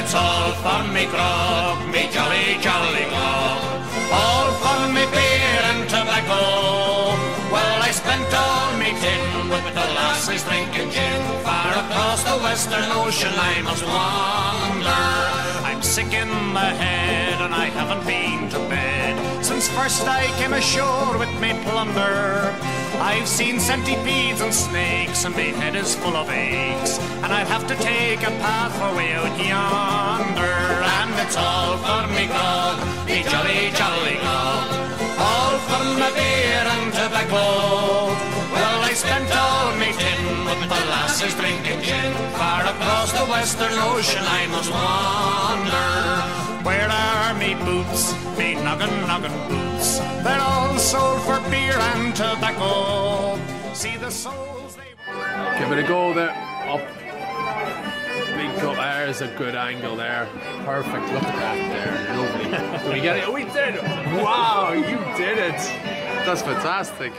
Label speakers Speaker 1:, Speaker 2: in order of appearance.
Speaker 1: it's all for me grog, me jolly, jolly grog. All for me beer and tobacco. Well, I spent all me tin with the lasses drinking gin. Far across the western ocean I must wander. I'm sick in the head and I haven't been to bed since first I came ashore with me plunder. I've seen centipedes and snakes and me head is full of aches, and I'll have to take a path for way out yonder. And it's all for me grog, me jolly, jolly grog. All for my beer and tobacco. Well, I spent all me tin with the lasses drinking gin. Far across the western ocean I must wander. Where are me boots, me noggin boots? They're all sold for beer and tobacco. See the souls they were.
Speaker 2: Give it a go there. Up. Big cut. There's a good angle there. Perfect. Look at that there. Lovely. Did we get it? We did. Wow, you did it. That's fantastic.